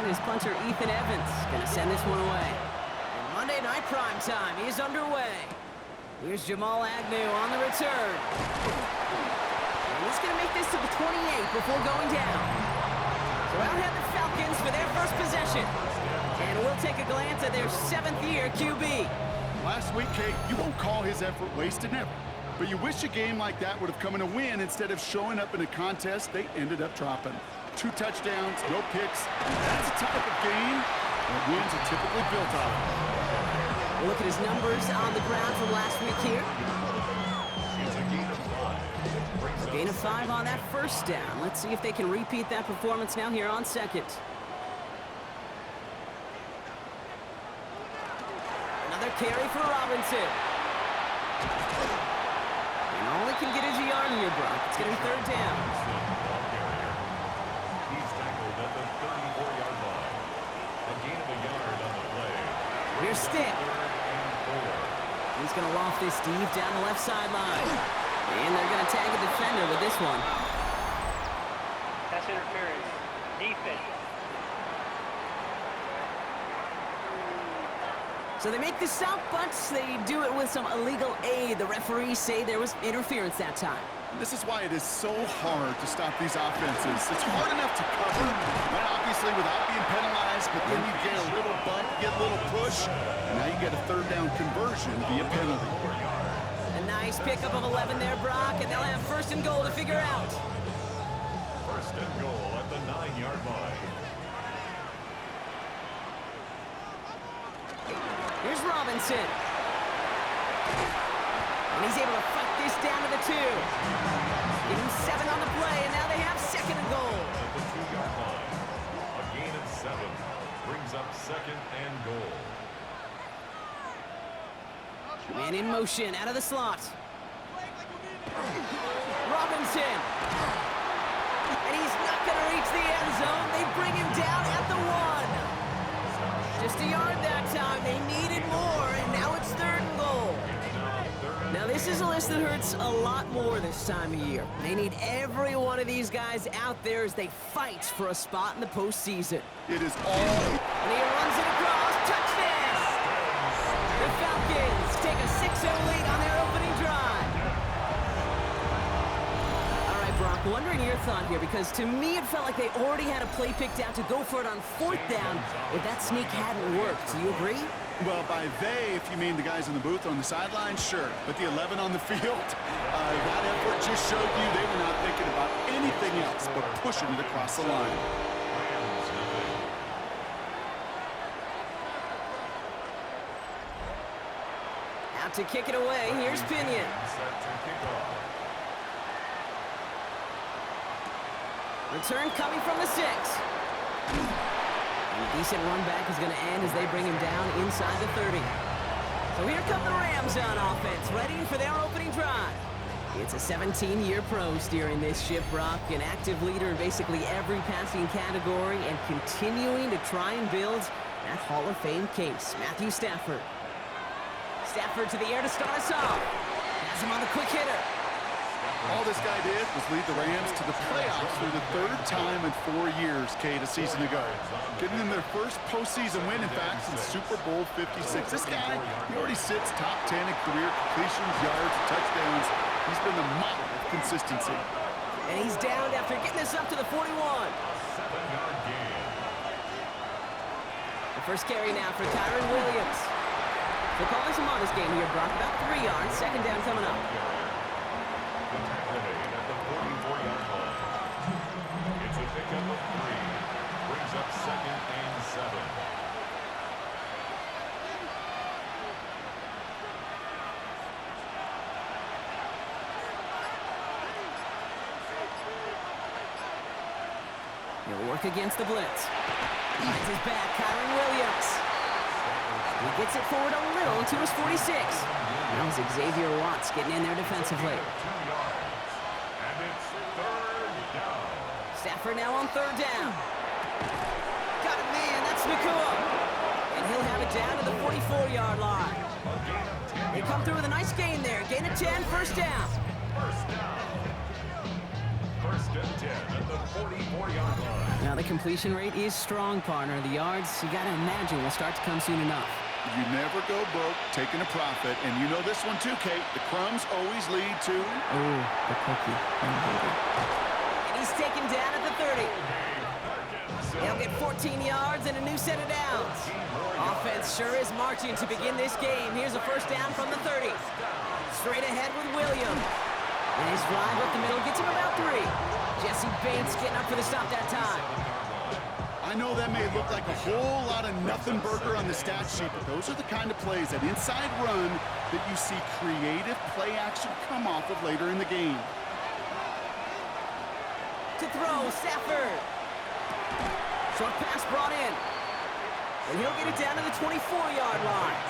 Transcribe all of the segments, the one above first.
And his punter, Ethan Evans, going to send this one away. And Monday Night Primetime is underway. Here's Jamal Agnew on the return. And he's going to make this to the 28 before going down. So out head the Falcons for their first possession. And we'll take a glance at their 7th-year QB. Last week, Kate, you won't call his effort wasted, never. But you wish a game like that would have come in a win instead of showing up in a contest they ended up dropping. 2 touchdowns, no picks. That's the type of game that wins are typically built off of. We'll look at his numbers on the ground from last week here. Gain of 5 on that first down. Let's see if they can repeat that performance now here on second. Another carry for Robinson. And all he can get is a yard here, Brock. It's going to be 3rd down. He's tackled at the 34-yard line. A gain of a yard on the play. Here's Stick. He's going to loft this deep down the left sideline. And they're going to tag a defender with this one. Pass interference. Defense. So they make the stop, but they do it with some illegal aid. The referees say there was interference that time. This is why it is so hard to stop these offenses. It's hard enough to cover, but obviously without being penalized, but then you get a little bump, get a little push, and now you get a 3rd down conversion via penalty. A nice pickup of 11 there, Brock, and they'll have 1st and goal to figure out. 1st and goal at the 9-yard line. Here's Robinson. And he's able to fight this down to the 2. Give him 7 on the play, and now they have 2nd and goal. At the 2-yard line. A gain of 7 brings up 2nd and goal. Man in motion, out of the slot. Robinson. And he's not going to reach the end zone. They bring him down at the 1. Just a yard that time. They needed more, and now it's 3rd and goal. Now, this is a list that hurts a lot more this time of year. They need every one of these guys out there as they fight for a spot in the postseason. It is all... And he runs it across. Touchdown! The Falcons take a 6-0 lead on their opening drive. All right, Brock, wondering your thought here, because to me it felt like they already had a play picked out to go for it on 4th down if that sneak hadn't worked. Do you agree? Well, by they, if you mean the guys in the booth on the sideline, sure. But the 11 on the field, that effort just showed you they were not thinking about anything else but pushing it across the line. Out to kick it away, here's Pinion. Return coming from the 6. And a decent run back is going to end as they bring him down inside the 30. So here come the Rams on offense, ready for their opening drive. It's a 17-year pro steering this ship, Brock, an active leader in basically every passing category and continuing to try and build that Hall of Fame case. Matthew Stafford. Stafford to the air to start us off. Has him on the quick hitter. All this guy did was lead the Rams to the playoffs for the 3rd time in 4 years, Kate, a season ago. Giving them their first postseason win, in fact, since Super Bowl 56. This guy, he already sits top 10 in career completions, yards, and touchdowns. He's been the model of consistency. And he's downed after getting this up to the 41. 7-yard gain. The first carry now for Kyron Williams. They're calling some on this game here, Brock. About 3 yards. 2nd down coming up. At the 44-yard line. It's a pickup of 3. Brings up 2nd and 7. He'll work against the blitz. Finds his back, Kyron Williams. He gets it forward a little to his 46. Now it's Xavier Watts getting in there defensively. 2 yards. And it's 3rd down. Stafford now on 3rd down. Got it, man. That's Nakua. And he'll have it down to the 44-yard line. They come through with a nice gain there. Gain of 10, 1st down. 1st down. 1st and 10 at the 44-yard line. Now, the completion rate is strong, partner. The yards, you got to imagine, will start to come soon enough. You never go broke taking a profit, and you know this one too, Kate. The crumbs always lead to... Oh, the cookie. And he's taken down at the 30. He'll get 14 yards and a new set of downs. Offense sure is marching to begin this game. Here's a first down from the 30. Straight ahead with Williams. And his drive up the middle gets him about 3. Jesse Bates getting up for the stop that time. I know that may look like a whole lot of nothing burger on the stat sheet, but those are the kind of plays, that inside run, that you see creative play action come off of later in the game. To throw, Stafford. Short pass brought in. And he'll get it down to the 24-yard line.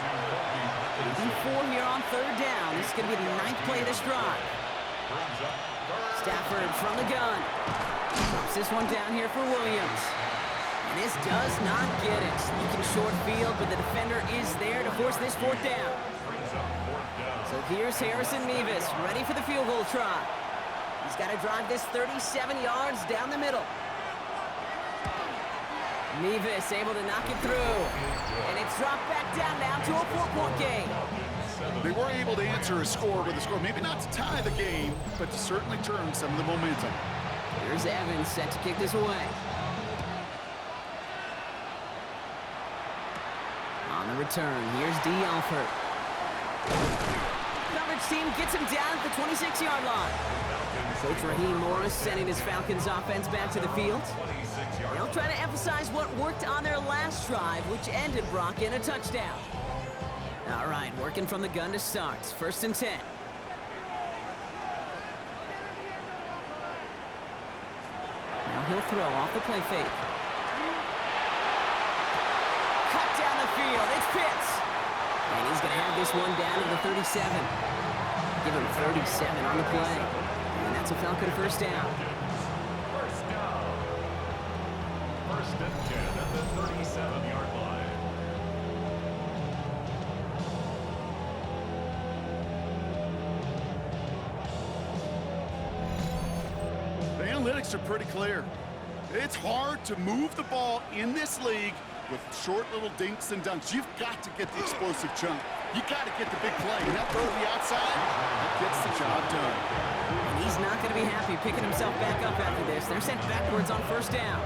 4 here on third down. This is going to be the 9th play of this drive. Stafford from the gun. Drops this one down here for Williams. And this does not get it. You can short field, but the defender is there to force this fourth down. So here's Harrison Mevis, ready for the field goal try. He's got to drive this 37 yards down the middle. Mevis able to knock it through. And it's dropped back down now to a 4-point game. They were able to answer a score with a score, maybe not to tie the game, but to certainly turn some of the momentum. Here's Evans set to kick this away. On the return, here's D. Alford. Coverage team gets him down at the 26-yard line. Coach Raheem Morris sending his Falcons offense back to the field. They'll try to emphasize what worked on their last drive, which ended, Brock, in a touchdown. All right, working from the gun to start. First and 10. Now he'll throw off the play fake. Cut down the field. It's Pitts. And he's going to have this one down to the 37. Give him 37 on the play. And that's a Falcon first down. First down. First and 10 at the 37-yard line. The analytics are pretty clear. It's hard to move the ball in this league with short little dinks and dunks. You've got to get the explosive chunk. You got to get the big play. And that throw to the outside, that gets the job done. And he's not going to be happy picking himself back up after this. They're sent backwards on first down.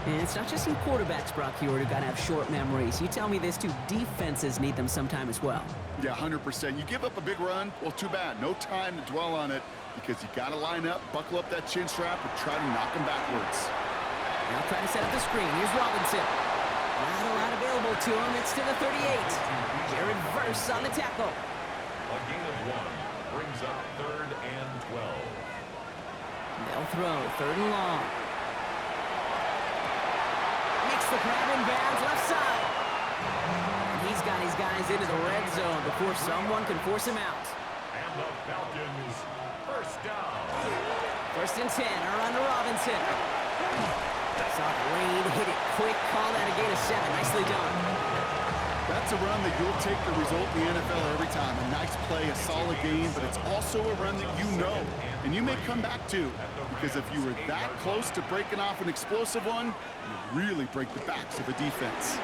And it's not just some quarterbacks, Brock Hewitt, who got to have short memories. You tell me this too, defenses need them sometime as well. Yeah, 100%. You give up a big run, well, too bad. No time to dwell on it because you got to line up, buckle up that chin strap, and try to knock them backwards. Now try to set up the screen. Here's Robinson. Not available to him. It's to the 38. Jared Verse on the tackle. A gain of 1 brings up third and 12. They'll throw third and long. Makes the grab in bounds left side. And he's got his guys into the red zone before someone can force him out. And the Falcons first down. First and 10. Around to Robinson. Soft Wade hit it quick. Call that a gain of 7. Nicely done. That's a run that you'll take the result in the NFL every time. A nice play, a solid game, but it's also a run that you know, and you may come back to, because if you were that close to breaking off an explosive one, you really break the backs of a defense.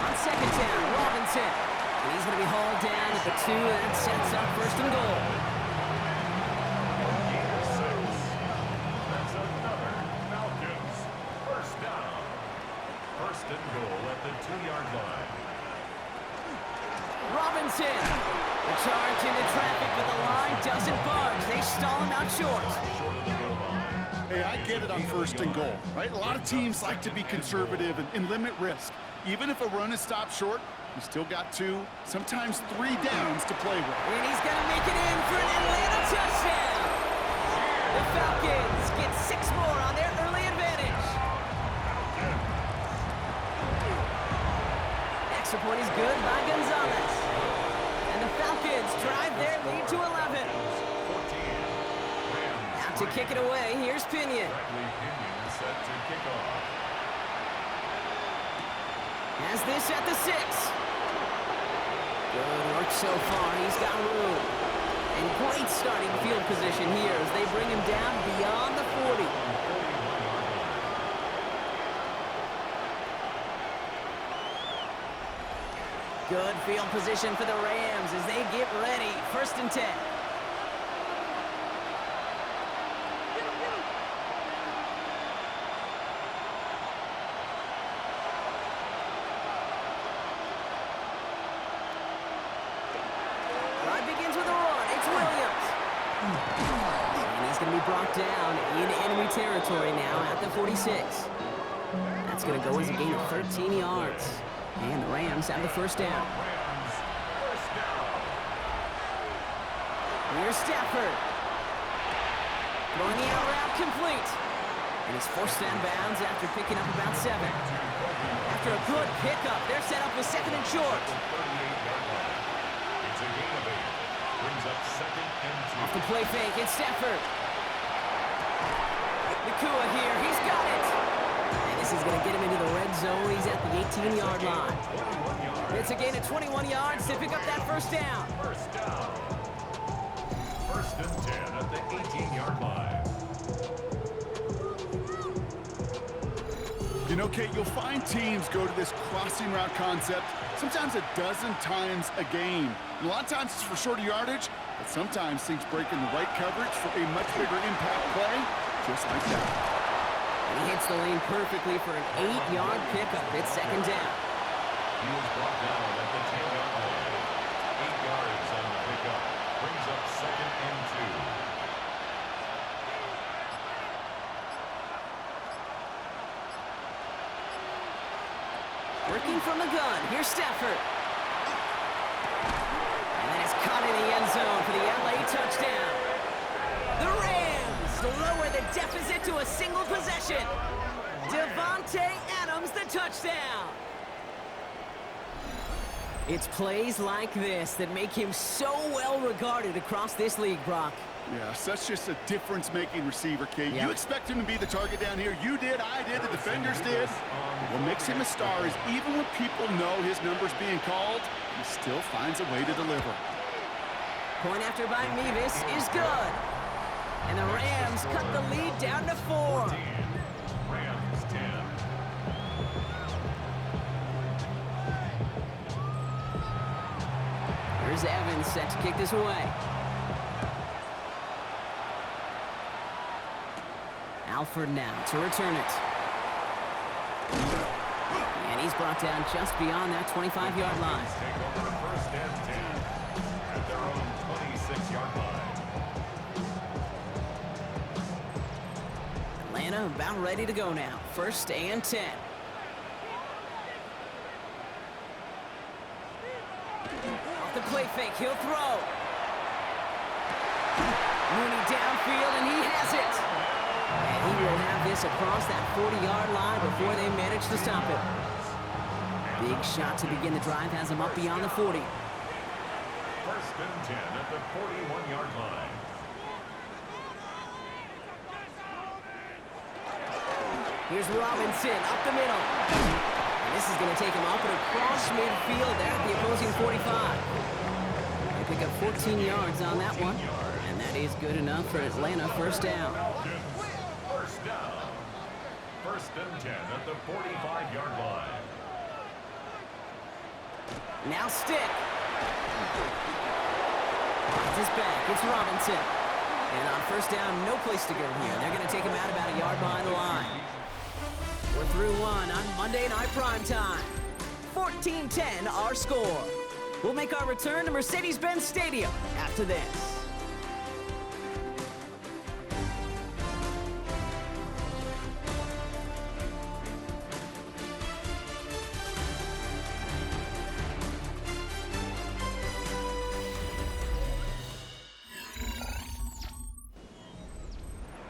On second down, Robinson. And he's going to be hauled down at the 2. That sets up first and goal. Gain of 6. That's another Falcons first down. First and goal at the 2-yard line. Robinson. The charge into traffic, but the line doesn't budge. They stall him out short. Hey, I get it on first and goal, right? A lot of teams like to be conservative and limit risk. Even if a run is stopped short, you still got 2, sometimes 3 downs to play with. And he's going to make it in for an Atlanta touchdown. The Falcons get 6 more on their early advantage. Extra point is good by Gonzalez. And the Falcons drive their lead to 11. Now to kick it away, here's Pinion. Set to kick off. Has this at the 6. Good work so far. He's got room. And great starting field position here as they bring him down beyond the 40. Good field position for the Rams as they get ready. 1st and 10. Drive begins with a run. It's Williams. And he's going to be brought down in enemy territory now at the 46. That's going to go as a gain of 13 yards. And the Rams have the 1st down. Here's Stafford. Throwing the out route complete. And he's forced down bounds after picking up about 7. After a good pickup, they're set up with 2nd and short. It's a gain of 8. Brings up 2nd and 2. Off the play fake, it's Stafford. Nakua here, he's got it. And this is going to get him into the red zone. He's at the 18-yard line. It's a gain of 21 yards to pick up that 1st down. 1st down. 1st and 10 at the 18-yard line. You know, Kate, you'll find teams go to this crossing route concept sometimes a dozen times a game. And a lot of times it's for shorter yardage, but sometimes things break in the right coverage for a much bigger impact play, just like that. And he hits the lane perfectly for an 8-yard pickup. It's 2nd down. He was brought down at the 10-yard line. 8 yards on the pickup. Brings up 2nd and 2. Working from the gun. Here's Stafford. And that is caught in the end zone for the LA touchdown. The Rams lower the deficit to a single possession. Devontae Adams, the touchdown. It's plays like this that make him so well regarded across this league, Brock. Yeah, such just a difference-making receiver, Kate. Yeah. You expect him to be the target down here. You did, I did, the defenders did. What makes him a star is even when people know his number's being called, he still finds a way to deliver. Point after by Mevis is good. And the Rams cut the lead down to 4. Rams 10. Here's Evans set to kick this away. Alford now to return it. And he's brought down just beyond that 25-yard line. Take over to 1st and 10 at their own 26-yard line. Atlanta about ready to go now. 1st and 10. Off the play fake, he'll throw. Mooney downfield, and he has it. And he will have this across that 40-yard line before they manage to stop it. Big shot to begin the drive has him up beyond the 40. 1st and 10 at the 41-yard line. Here's Robinson up the middle. And this is going to take him up and across midfield there at the opposing 45. They pick up 14 yards on that one. And that is good enough for Atlanta. 1st down. Falcons, 1st down. 1st and 10 at the 45-yard line. Now stick. It's his back. It's Robinson. And on 1st down, no place to go here. They're going to take him out about a yard behind the line. We're through 1 on Monday Night Primetime. 14-10 our score. We'll make our return to Mercedes-Benz Stadium after this.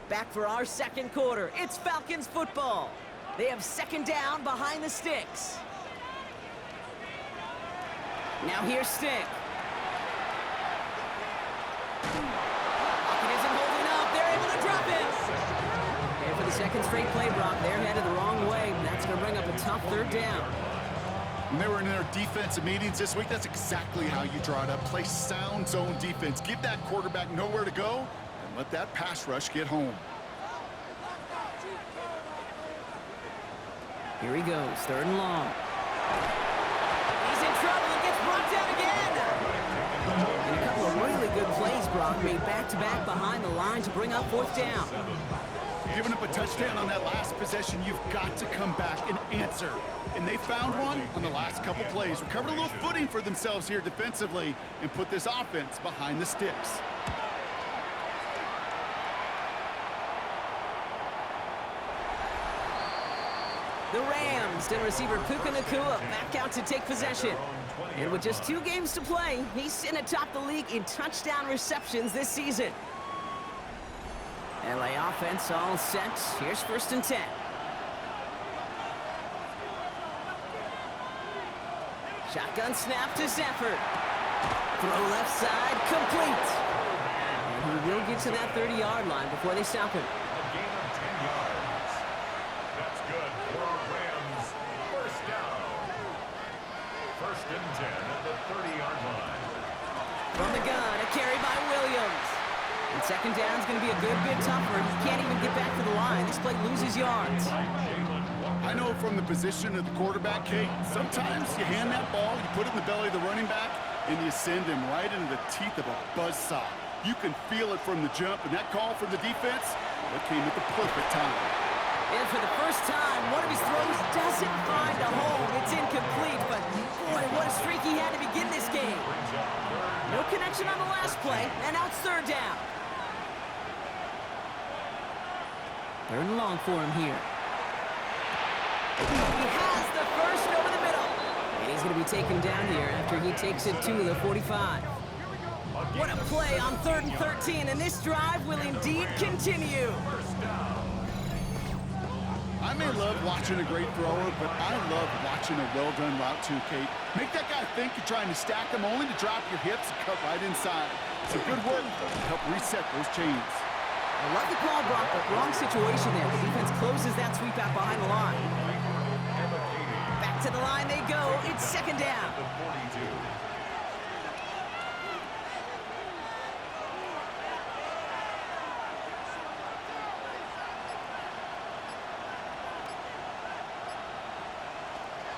Back for our 2nd quarter. It's Falcons football. They have 2nd down behind the sticks. Now here's Stick. Pocket isn't holding up. They're able to drop it. And for the 2nd straight play, Brock, they're headed the wrong way. That's going to bring up a tough 3rd down. When they were in their defensive meetings this week, that's exactly how you draw it up. Play sound zone defense. Give that quarterback nowhere to go and let that pass rush get home. Here he goes, 3rd and long. He's in trouble and gets brought down again. And a couple of really good plays, Brock, made back-to-back behind the line to bring up 4th down. Giving up a touchdown on that last possession, you've got to come back and answer. And they found one on the last couple plays. Recovered a little footing for themselves here defensively and put this offense behind the sticks. The Rams and receiver Puka Nacua back out to take possession. And with just 2 games to play, he's sitting atop the league in touchdown receptions this season. LA offense all set. Here's 1st and 10. Shotgun snap to Zephyr. Throw left side, complete. And he will get to that 30-yard line before they stop him. A gain of 10 yards. That's good for our Rams. 1st down. 1st and 10 at the 30-yard line. From the gun, a carry by Williams. And 2nd down is going to be a good bit tougher. He can't even get back to the line. This play loses yards. I know from the position of the quarterback, Kate, sometimes you hand that ball, you put it in the belly of the running back, and you send him right into the teeth of a buzzsaw. You can feel it from the jump, and that call from the defense, that came at the perfect time. And for the first time, one of his throws doesn't find a home. It's incomplete, but boy, what a streak he had to begin this game. No connection on the last play, and now it's 3rd down. 3rd and long for him here. He has the first over the middle. And he's going to be taken down here after he takes it to the 45. What a play on 3rd and 13, and this drive will indeed continue. I may love watching a great thrower, but I love watching a well-done route too, Kate. Make that guy think you're trying to stack him only to drop your hips and cut right inside. It's a good work to help reset those chains. I love the call, Brock, but wrong situation there. The defense closes that sweep out behind the line. Back to the line they go. It's 2nd down.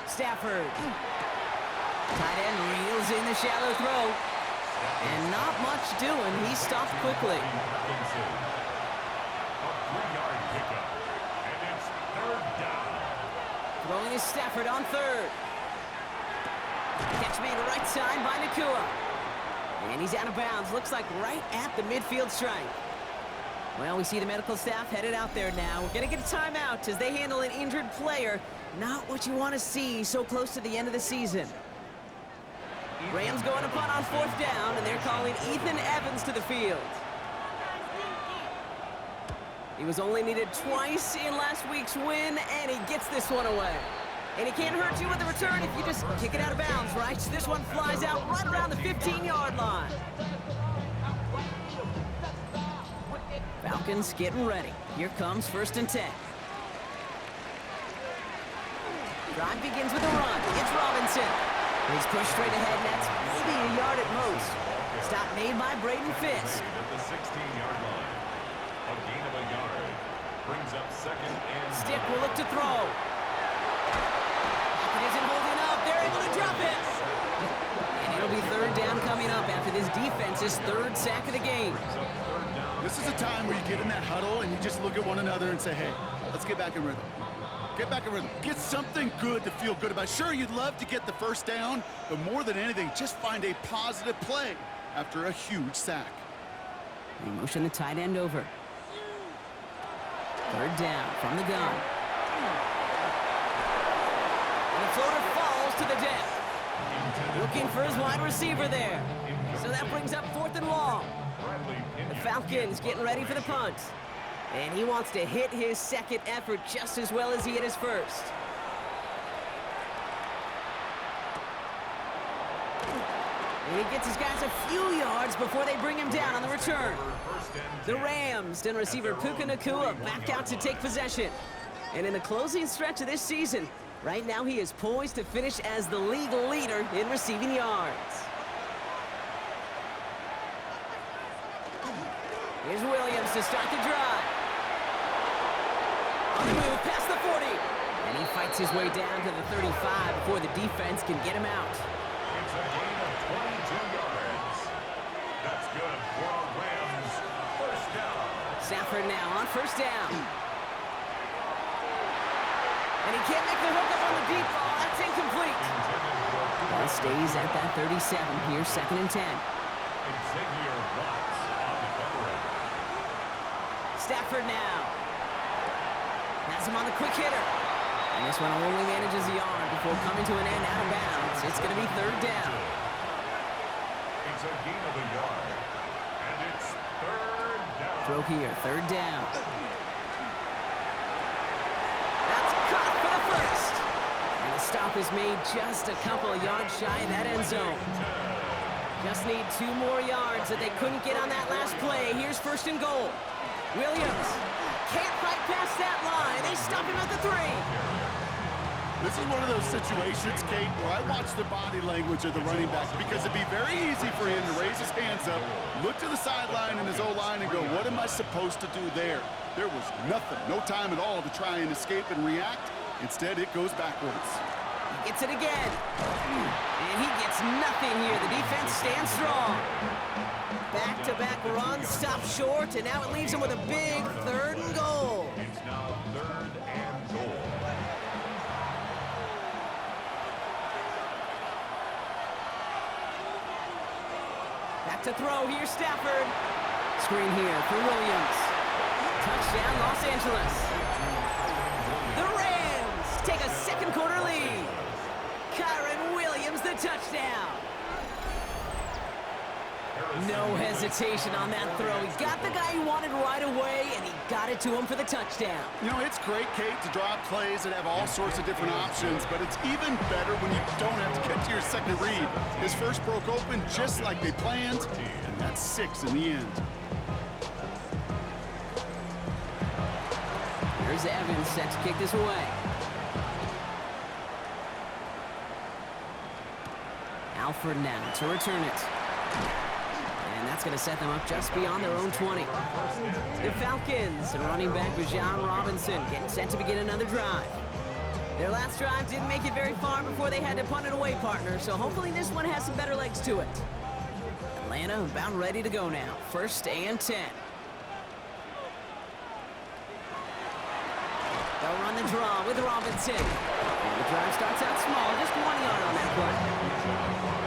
Stafford. Tight end reels in the shallow throw. And not much doing. He stopped quickly. Throwing is Stafford on 3rd. Catch made right side by Nacua. And he's out of bounds. Looks like right at the midfield stripe. Well, we see the medical staff headed out there now. We're going to get a timeout as they handle an injured player. Not what you want to see so close to the end of the season. Rams going to punt on 4th down, and they're calling Ethan Evans to the field. He was only needed twice in last week's win, and he gets this one away. And he can't hurt you with the return if you just kick it out of bounds, right? This one flies out right around the 15-yard line. Falcons getting ready. Here comes 1st and 10. Drive begins with a run. It's Robinson. He's pushed straight ahead, and that's maybe a yard at most. Stop made by Braden Fisk. At the 16-yard line. A gain of a yard. Brings up 2nd and... Stick will look to throw. It isn't holding up. They're able to drop it. And it'll be 3rd down coming up after this defense's 3rd sack of the game. This is a time where you get in that huddle and you just look at one another and say, hey, let's get back in rhythm. Get back in rhythm. Get something good to feel good about. Sure, you'd love to get the 1st down, but more than anything, just find a positive play after a huge sack. They motion the tight end over. 3rd down from the gun. And the floater falls to the deck. Looking for his wide receiver there. So that brings up 4th and long. The Falcons getting ready for the punt. And he wants to hit his 2nd effort just as well as he hit his 1st. And he gets his guys a few yards before they bring him down on the return. The Rams and receiver Puka Nacua back out to take possession. And in the closing stretch of this season, right now he is poised to finish as the league leader in receiving yards. Here's Williams to start the drive. On the move past the 40. And And he fights his way down to the 35 before the defense can get him out. It's a gain of 22 yards. That's good for a Rams first down. Stafford now on first down. And he can't make the hook up on the deep ball. That's incomplete. Ball stays at that 37 here, 2nd and 10. Xavier Watts on the coverage. Stafford now. Has him on the quick hitter. And this one only manages the yard before coming to an end out of bounds. It's going to be 3rd down. It's a gain of a yard. And it's 3rd down. Throw here, 3rd down. That's caught for the first. And the stop is made just a couple of yards shy of that end zone. Just need 2 more yards that they couldn't get on that last play. Here's 1st and goal. Williams can't fight past that line. They stop him at the 3. This is one of those situations, Kate, where I watch the body language of the running back because it'd be very easy for him to raise his hands up, look to the sideline in his O-line and go, what am I supposed to do there? There was nothing, no time at all to try and escape and react. Instead, it goes backwards. He gets it again. And he gets nothing here. The defense stands strong. Back-to-back runs, stop short, and now it leaves him with a big 3rd and goal. It's now 3rd and goal. Back to throw, here's Stafford. Screen here for Williams. Touchdown, Los Angeles. The Rams take a 2nd quarter lead. Kyron Williams, the touchdown. No hesitation on that throw. He got the guy he wanted right away, and he got it to him for the touchdown. You know, it's great, Kate, to draw up plays that have all sorts of different options, but it's even better when you don't have to get to your second read. His first broke open just like they planned, and that's 6 in the end. Here's Evans set to kick this away. Alford now to return it. And that's going to set them up just beyond their own 20. The Falcons and running back Bijan Robinson getting set to begin another drive. Their last drive didn't make it very far before they had to punt it away, partner, so hopefully this one has some better legs to it. Atlanta about ready to go now. 1st and 10. They'll run the draw with Robinson. And the drive starts out small, just 1 yard on that play.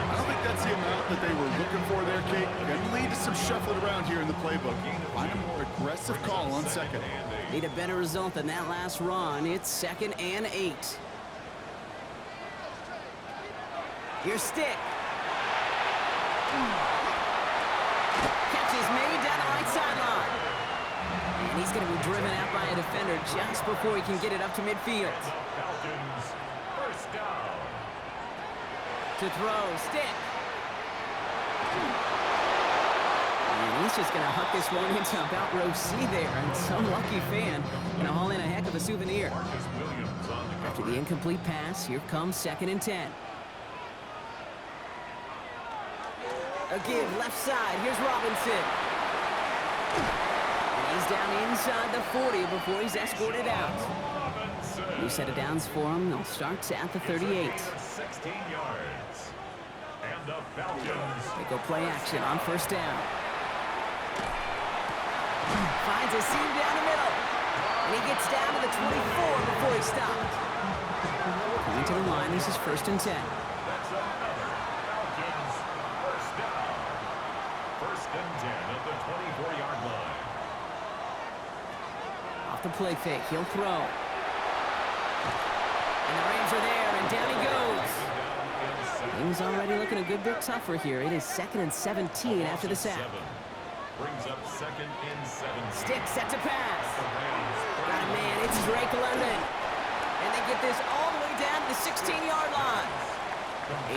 I don't think that's the amount that they were looking for there, Kate. Can lead to some shuffling around here in the playbook. Find a more aggressive call on 2nd. Need a better result than that last run. It's 2nd and 8. Here's Stick. Catch is made down the right sideline. And he's going to be driven out by a defender just before he can get it up to midfield. Falcons first down. To throw, Stick. And he's just going to huck this one into about row C there. And some lucky fan going to haul in a heck of a souvenir. After the incomplete pass, here comes 2nd and 10. A give, left side. Here's Robinson. And he's down inside the 40 before he's escorted out. New set of downs for him. They'll start at the 38. 16 yards. And the Falcons. They go play action on 1st down. Finds a seam down the middle. And he gets down to the 24 before he stopped. Coming to the line, this is 1st and 10. That's another Falcons first down. 1st and 10 at the 24-yard line. Off the play fake, he'll throw. And the Rams are there, and down he goes. Things already looking a good bit tougher here. It is 2nd and 17 after the sack. Brings up 2nd and 17. Stick set to pass. Got a man, it's Drake London. And they get this all the way down to the 16-yard line.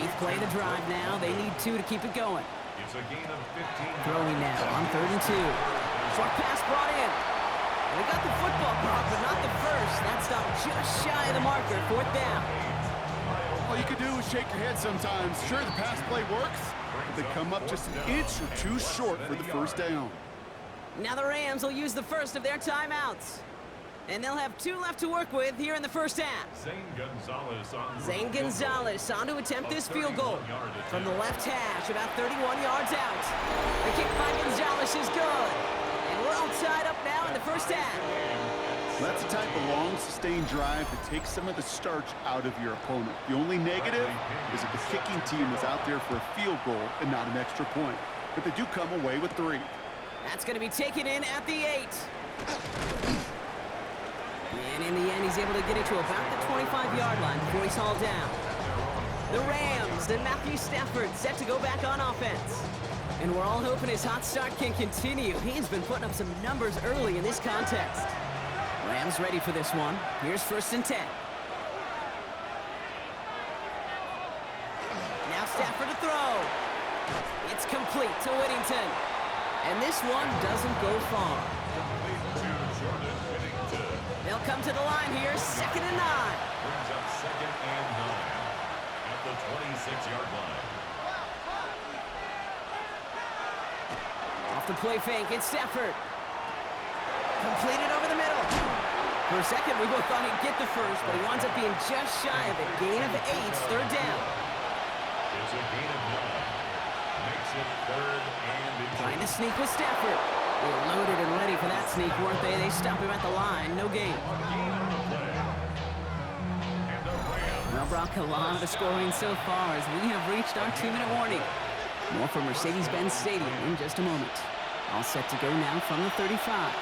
8th play of the drive now. They need 2 to keep it going. It's a gain of 15. Throwing now on 3rd and 2. Short pass brought in. And they got the football caught, but not the first. That stopped just shy of the marker. 4th down. All you can do is shake your head sometimes. Sure, the pass play works, but they come up just an inch or 2 short for the 1st down. Now the Rams will use the first of their timeouts. And they'll have 2 left to work with here in the first half. Zane Gonzalez on to attempt this field goal from the left hash, about 31 yards out. The kick by Gonzalez is good. And we're all tied up now in the first half. Well, that's the type of long, sustained drive that takes some of the starch out of your opponent. The only negative is that the kicking team was out there for a field goal and not an extra point. But they do come away with 3. That's going to be taken in at the 8. And in the end, he's able to get it to about the 25-yard line before he's hauled down. The Rams and Matthew Stafford set to go back on offense. And we're all hoping his hot start can continue. He's been putting up some numbers early in this contest. Rams ready for this one. Here's 1st and 10. Now Stafford to throw. It's complete to Whittington. And this one doesn't go far. They'll come to the line here, 2nd and 9. Brings up 2nd and 9 at the 26-yard line. Off the play fake, it's Stafford. Completed over the middle. For a second, we both thought he'd get the first, but he winds up being just shy of a gain of 8, 3rd down. It's a gain of 9. Makes it 3rd and Trying to sneak with Stafford. They were loaded and ready for that sneak, weren't they? They stop him at the line, no gain. Well, Brock, a lot of the scoring so far as we have reached our 2-minute warning. More from Mercedes-Benz Stadium in just a moment. All set to go now from the 35.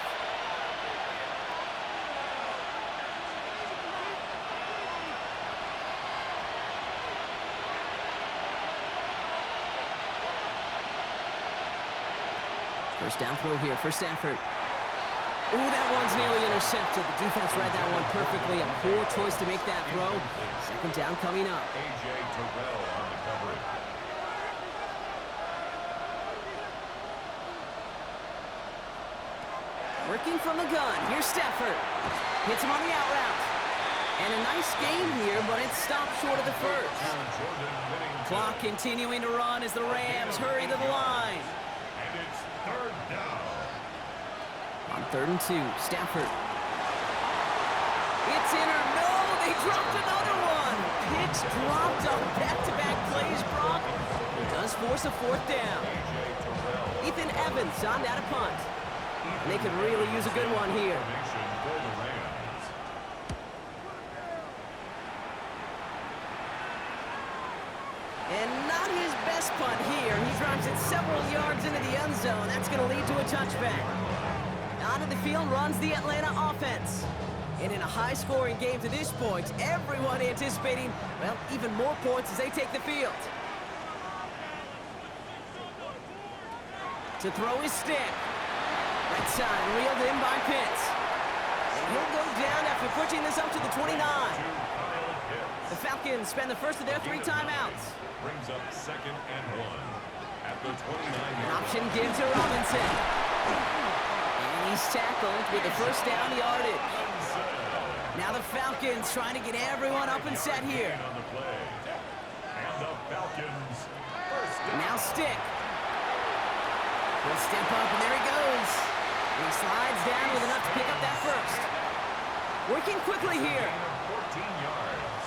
First down throw here for Stafford. Ooh, that one's nearly intercepted. The defense read that one perfectly. A poor choice to make that throw. 2nd down coming up. A.J. Terrell on the coverage. Working from the gun. Here's Stafford. Hits him on the out route. And a nice gain here, but it stopped short of the first. Clock continuing to run as the Rams hurry to the line. And it's 3rd down. On 3rd and 2, Stafford. It's in or no, they dropped another one. Picks dropped on back-to-back plays, Brock. It does force a 4th down. Ethan Evans on that a punt. And they could really use a good one here. And not his best punt here. He drops it several yards into the end zone. That's going to lead to a touchback. Out of the field runs the Atlanta offense. And in a high-scoring game to this point, everyone anticipating, well, even more points as they take the field. To throw his stick. Right side, reeled in by Pitts. And he'll go down after pushing this up to the 29. The Falcons spend the first of their 3 timeouts. Brings up 2nd and 1 at the 29. An option give to Robinson. And he's tackled with the first down yardage. Now the Falcons trying to get everyone up and set here. On the play. And the Falcons first down. Now stick. He'll step up, and there he goes. And he slides down with enough to pick up that first. Working quickly here. 14 yards.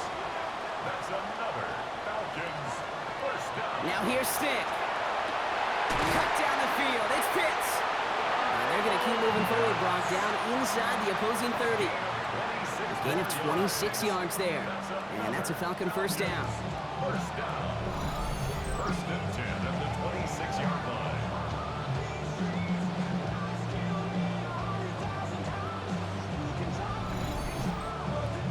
That's another Falcons first down. Now here's Stick. Cut down the field. It's Pitts. And they're going to keep moving forward, Brock, down inside the opposing 30. Gain of 26 yards there. And that's a Falcon first down. First down. 1st and 10 at the 26-yard line.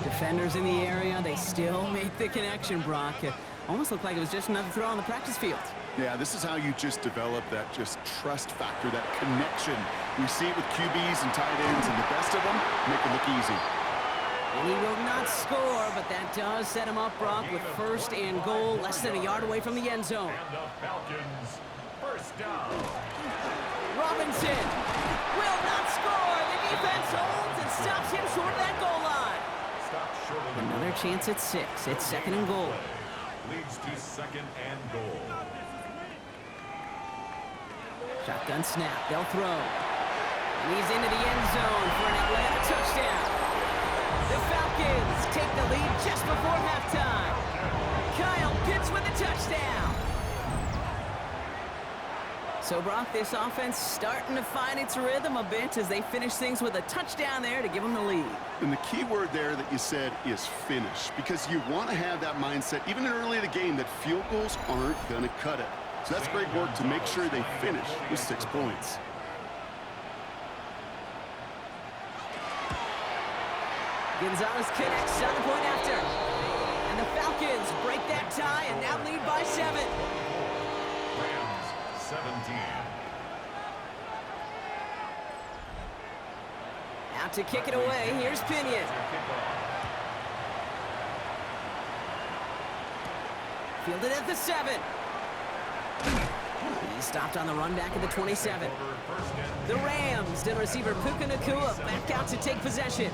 Defenders in the area, they still make the connection, Brock. It almost looked like it was just another throw on the practice field. Yeah, this is how you just develop that just trust factor, that connection. We see it with QBs and tight ends, and the best of them make it look easy. And he will not score, but that does set him up, Brock, with 1st and goal, less than a yard away from the end zone. And the Falcons first down. Robinson will not score. The defense holds and stops him short of that goal line. Stop short of the Another chance at 6. It's 2nd and goal. leads to 2nd and goal. Shotgun snap. They'll throw. And he's into the end zone for an Atlanta touchdown. The Falcons take the lead just before halftime. Kyle Pitts with a touchdown. So, Brock, this offense starting to find its rhythm a bit as they finish things with a touchdown there to give them the lead. And the key word there that you said is finish, because you want to have that mindset, even early in the game, that field goals aren't going to cut it. So that's great work to make sure they finish with 6 points. Gonzalez connects on the point after. And the Falcons break that tie and now lead by 7. Rams 17. Out to kick it away, here's Pinion. Fielded at the 7. He stopped on the run back at the 27. The Rams and receiver Puka Nacua back out to take possession.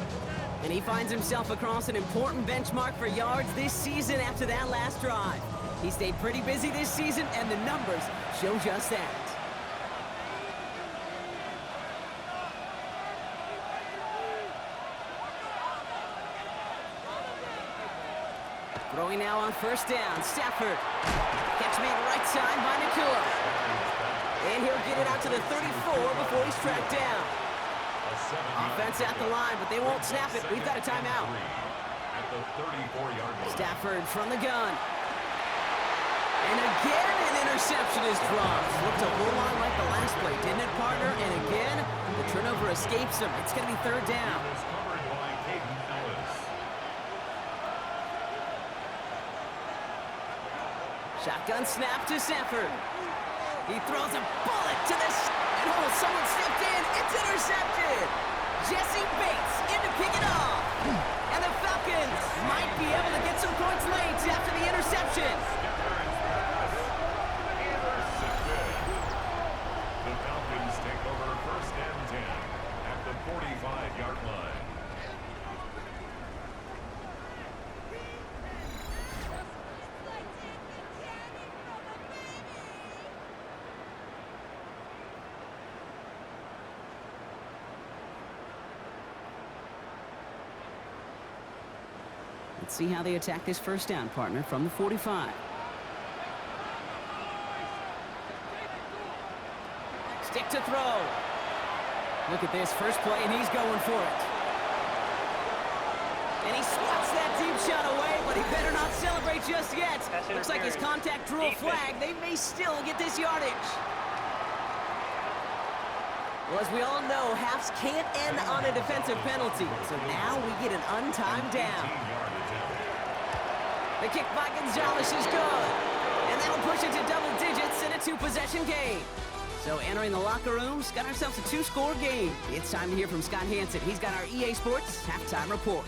And he finds himself across an important benchmark for yards this season after that last drive. He stayed pretty busy this season, and the numbers show just that. Throwing now on first down, Stafford. Catch made right side by Nacua. And he'll get it out to the 34 before he's tracked down. Offense at the line, but they won't snap it. We've got a timeout. At the 34-yard line. Stafford from the gun. And again, an interception is dropped. Looked a whole lot like the last play, didn't it, partner? And again, the turnover escapes him. It's going to be third down. It is covered by Caden Ellis. Shotgun snap to Stafford. He throws a bullet to this. And oh, someone stepped in. It's intercepted. Jesse Bates in to pick it off. And the Falcons might be able to get some points late after the interception. The Falcons take over first and 10 at the 45-yard line. Let's see how they attack this first down, partner, from the 45. Stick to throw. Look at this first play, and he's going for it. And he swats that deep shot away, but he better not celebrate just yet. Looks like his contact drew a flag. They may still get this yardage. Well, as we all know, halves can't end on a defensive penalty. So now we get an untimed down. The kick by Gonzalez is good. And that'll push it to double digits in a 2-possession game. So entering the locker rooms, got ourselves a 2-score game. It's time to hear from Scott Hansen. He's got our EA Sports halftime report.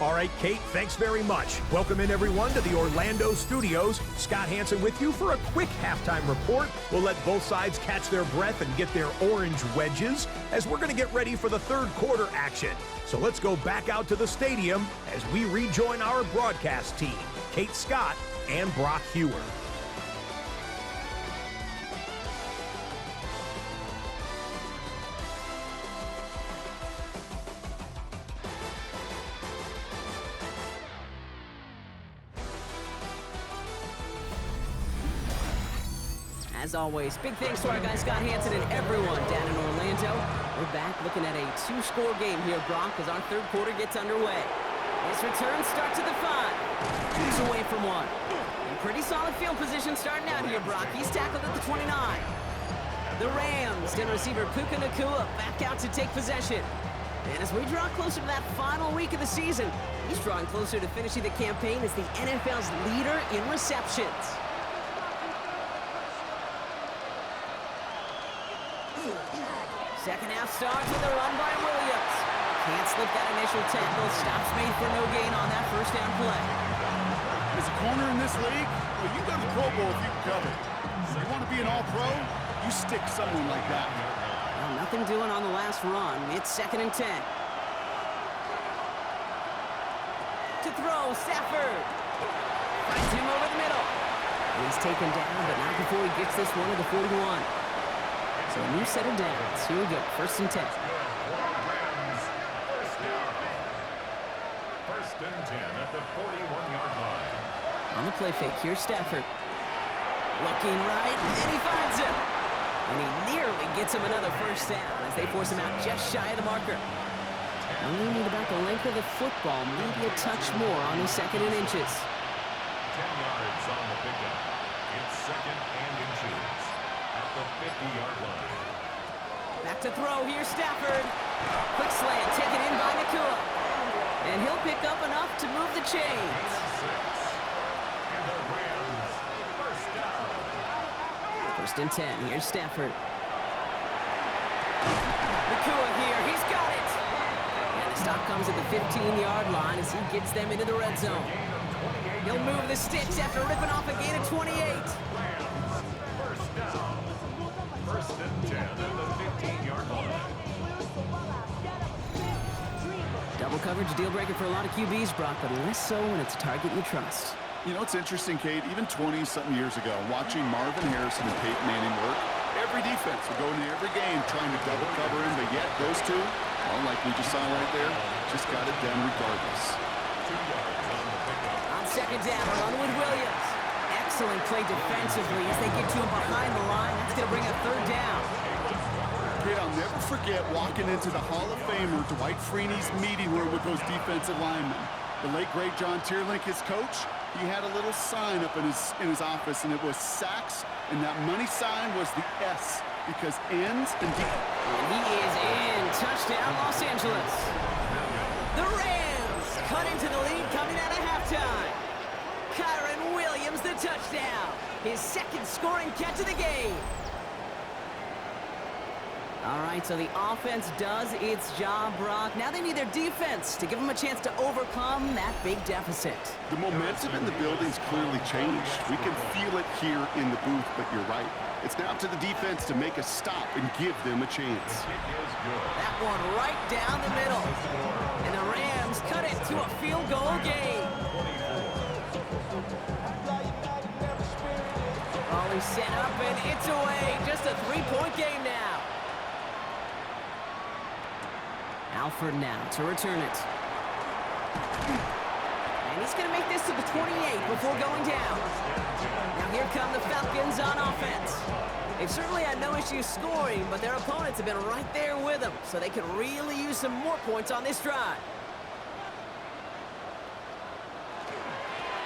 All right, Kate, thanks very much. Welcome in, everyone, to the Orlando studios. Scott Hansen with you for a quick halftime report. We'll let both sides catch their breath and get their orange wedges as we're going to get ready for the third quarter action. So let's go back out to the stadium as we rejoin our broadcast team, Kate Scott and Brock Hewer. As always, big thanks to our guy Scott Hansen and everyone down in Orlando. We're back looking at a 2-score game here, Brock, as our third quarter gets underway. This return starts at the 5. He's away from one. In pretty solid field position starting out here, Brock. He's tackled at the 29. The Rams and receiver Puka Nacua back out to take possession. And as we draw closer to that final week of the season, he's drawing closer to finishing the campaign as the NFL's leader in receptions. Second half starts with a run by Williams. Can't slip that initial tackle. Stops made for no gain on that first down play. As a corner in this league, well, you go to the Pro Bowl if you can cover. You want to be an all-pro, you stick someone like that. Well, nothing doing on the last run. It's 2nd and 10. To throw, Stafford. Finds him over the middle. And he's taken down, but not before he gets this one to the 41. So a new set of downs. Here we go, 1st and 10. Rams, first down. the 41-yard line. On the play fake, here's Stafford. Looking right, and he finds him. And he nearly gets him another first down as they force him out just shy of the marker. Only need about the length of the football, maybe a touch more on his second and inches. 10 yards on the pickup. It's second and inches at the 50-yard line. Back to throw, here's Stafford. Quick slant, taken in by Nakua. And he'll pick up enough to move the chains. And the Rams, first down. First and 10, here's Stafford. Nakua here, he's got it. And the stop comes at the 15-yard line as he gets them into the red zone. He'll move the sticks after ripping off a gain of 28. First down. First and 10 at the 15-yard line. Double coverage deal breaker for a lot of QBs, Brock, but less so when it's a target you trust. You know, it's interesting, Kate, even 20-something years ago, watching Marvin Harrison and Peyton Manning work, every defense would go into every game trying to double cover him, but yet those two, well, like we just saw right there, just got it done regardless. 2 yards on the pickup. On second down, run with Williams. Excellent play defensively as they get to him behind the line. That's going to bring a third down. Kate, I'll never forget walking into the Hall of Famer Dwight Freeney's meeting room with those defensive linemen. The late, great John Tierlink, his coach, he had a little sign up in his office, and it was sacks, and that money sign was the S, because ends and D. And he is in. Touchdown, Los Angeles. The Rams cut into the lead coming out of halftime. Kyron Williams, the touchdown. His second scoring catch of the game. All right, so the offense does its job, Brock. Now they need their defense to give them a chance to overcome that big deficit. The momentum in the building's clearly changed. We can feel it here in the booth, but you're right. It's now up to the defense to make a stop and give them a chance. That one right down the middle. And the Rams cut it to a field goal game. Ball set up and it's away. Just a three-point game now. Alford now to return it. And he's going to make this to the 28 before going down. Now here come the Falcons on offense. They've certainly had no issues scoring, but their opponents have been right there with them, so they could really use some more points on this drive.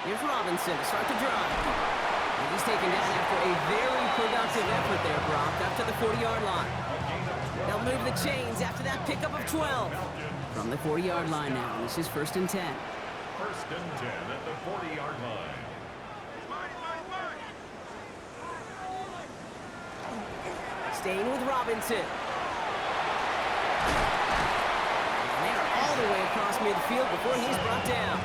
Here's Robinson to start the drive. And he's taken down after a very productive effort there, Brock, up to the 40-yard line. They'll move the chains after that pickup of 12. From the 40-yard line now, this is first and 10. First and 10 at the 40-yard line. Staying with Robinson. And they're all the way across midfield before he's brought down.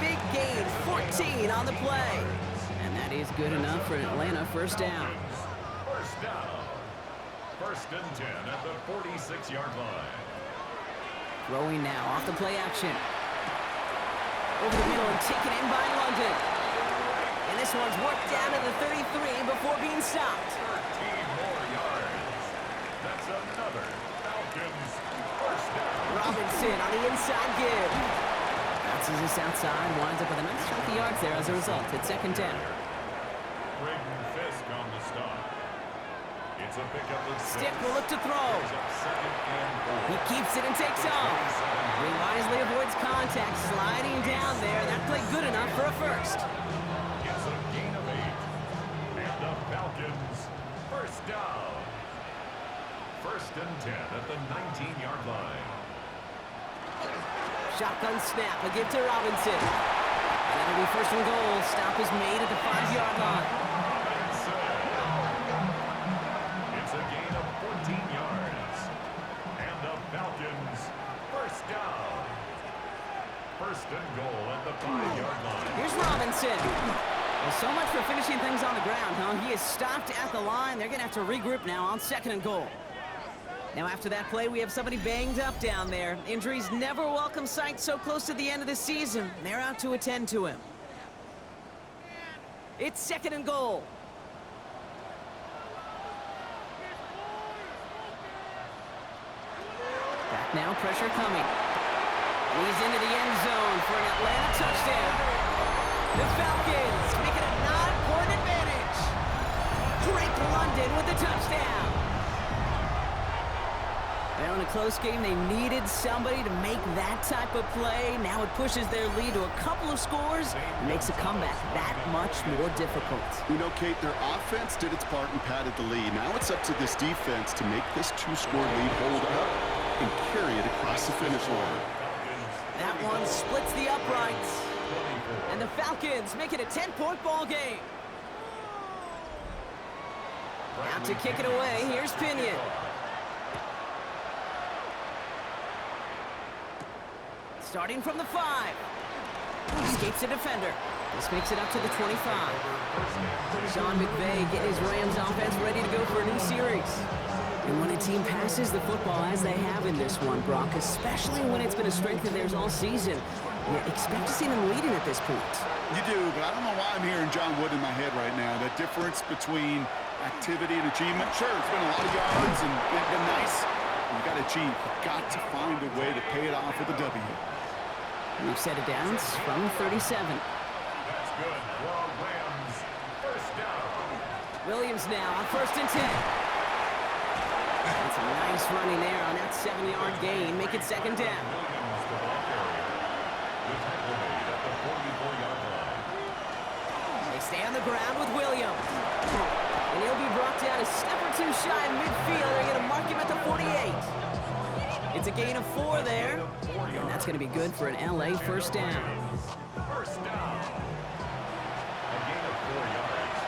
Big gain, 14 on the play. And that is good enough for an Atlanta first down. First down. First and 10 at the 46-yard line. Throwing now off the play action. Over the middle and taken in by London. And this one's worked down to the 33 before being stopped. 13 more yards. That's another Falcons first down. Robinson on the inside give. Bounces this outside, winds up with a nice chunk of yards there as a result. It's second down. Braden Fisk on the stop. It's a pickup of 6. Stick will look to throw. Second and 4. He keeps it and takes off. He wisely avoids contact, sliding down there. That played good enough for a first. It's a gain of 8. And the Falcons first down. First and 10 at the 19-yard line. Shotgun snap, a give to Robinson. And that'll be first and goal. Stop is made at the 5-yard line. It's a gain of 14 yards. And the Falcons first down. First and goal at the 5-yard line. Here's Robinson. Well, so much for finishing things on the ground, huh? He is stopped at the line. They're going to have to regroup now on second and goal. Now, after that play, we have somebody banged up down there. Injuries never a welcome sight so close to the end of the season. They're out to attend to him. It's second and goal. Back now, pressure coming. He's into the end zone for an Atlanta touchdown. The Falcons make it a 9-point advantage. Drake London with the touchdown. Well, in a close game, they needed somebody to make that type of play. Now it pushes their lead to a couple of scores and makes a comeback that much more difficult. You know, Kate, their offense did its part and padded the lead. Now it's up to this defense to make this 2-score lead hold up and carry it across the finish line. That one splits the uprights. And the Falcons make it a 10-point ball game. Out to kick it away, here's Pinion. Starting from the 5. Escapes a defender. This makes it up to the 25. Sean McVay getting his Rams offense ready to go for a new series. And when a team passes the football as they have in this one, Brock, especially when it's been a strength of theirs all season, you expect to see them leading at this point. You do, but I don't know why I'm hearing John Wood in my head right now. That difference between activity and achievement. Sure, it's been a lot of yards and it's been nice. You got to achieve. You've got to find a way to pay it off with a W. We've set it down from 37. That's good for Rams. First down. Williams now on 1st and 10. That's a nice running there on that 7-yard gain. Make it 2nd down. Williams, the ball carrier. The tackle made at the 44-yard line. They stay on the ground with Williams. And he'll be brought down a step or two shy in midfield. They're going to mark him at the 48. It's a gain of 4 there. And that's going to be good for an LA first down. First down. A gain of 4 yards.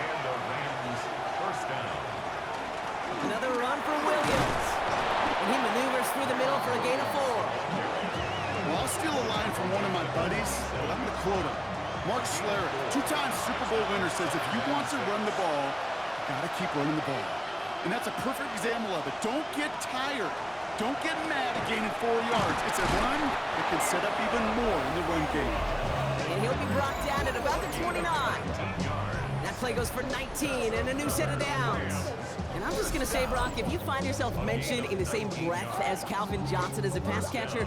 And the Rams first down. Another run for Williams. And he maneuvers through the middle for a gain of 4. Well, I'll steal a line from one of my buddies, but I'm going to quote him. Mark Schlereth, 2-time Super Bowl winner, says if you want to run the ball, you got to keep running the ball. And that's a perfect example of it. Don't get tired. Don't get mad at gaining 4 yards. It's a run that can set up even more in the run game. And he'll be brought down at about the 29. That play goes for 19 and a new set of downs. And I'm just going to say, Brock, if you find yourself mentioned in the same breath as Calvin Johnson as a pass catcher,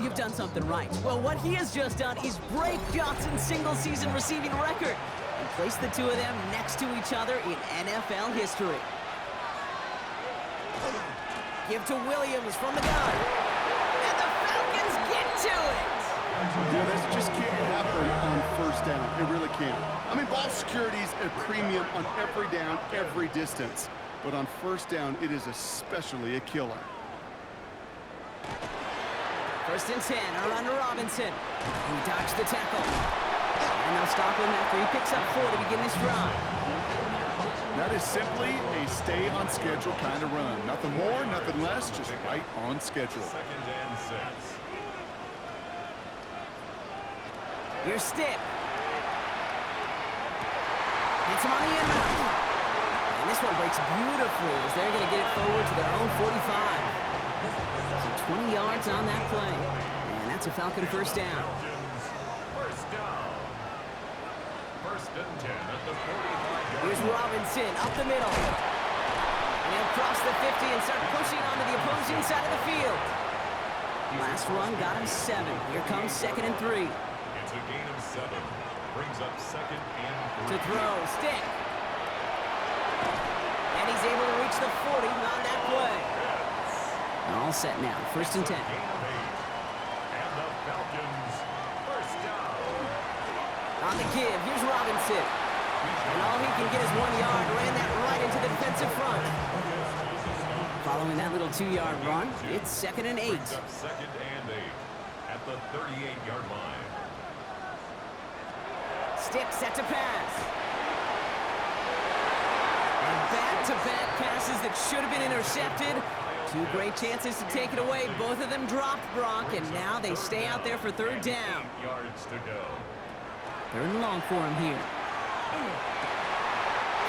you've done something right. Well, what he has just done is break Johnson's single-season receiving record and place the two of them next to each other in NFL history. Give to Williams from the gun. And the Falcons get to it. Yeah, this just can't happen on first down. It really can't. I mean, ball security is a premium on every down, every distance. But on first down, it is especially a killer. 1st and 10, a run to Robinson. He dodged the tackle. And they'll stop him after he picks up 4 to begin this drive. That is simply a stay-on-schedule kind of run. Nothing more, nothing less, just right on schedule. 2nd and 6. Here's Stick. Hits him on the end route. And this one breaks beautifully as they're going to get it forward to their own 45. So 20 yards on that play. And that's a Falcon first down. First down. 1st and 10 at the 45. Here's Robinson up the middle. And he'll cross the 50 and start pushing onto the opposing side of the field. Last run got him 7. Here comes 2nd and 3. It's a gain of 7. Brings up 2nd and 3. To throw, Stick. And he's able to reach the 40 on that play. All set now, 1st and 10. Gain of 8. And the Falcons first down. On the give, here's Robinson. And all he can get is 1 yard. Ran that right into the defensive front. Following that little 2-yard run, it's 2nd and 8. Brings up 2nd and 8 at the 38-yard line. Stick set to pass. And back-to-back passes that should have been intercepted. 2 great chances to take it away. Both of them dropped, Brock, and now they stay out there for 3rd down. 8 yards to go. 3rd and long for him here.